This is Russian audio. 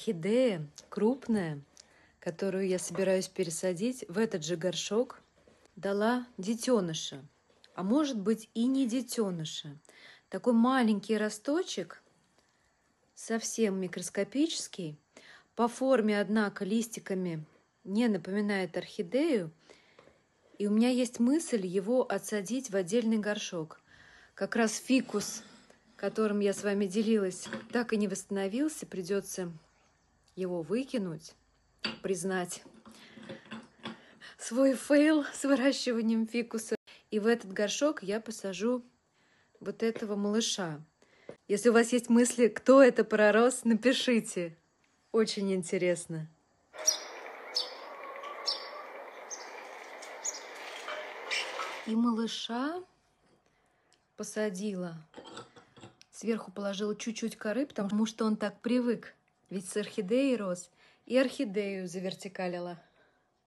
орхидея крупная, которую я собираюсь пересадить в этот же горшок, дала детеныша, а может быть и не детеныша. Такой маленький росточек, совсем микроскопический, по форме, однако, листиками не напоминает орхидею. И у меня есть мысль его отсадить в отдельный горшок. Как раз фикус, которым я с вами делилась, так и не восстановился. Придется его выкинуть, признать свой фейл с выращиванием фикуса. И в этот горшок я посажу вот этого малыша. Если у вас есть мысли, кто это пророс, напишите. Очень интересно. И малыша посадила. Сверху положила чуть-чуть коры, потому что он так привык. Ведь с орхидеей рос. И орхидею завертикалила.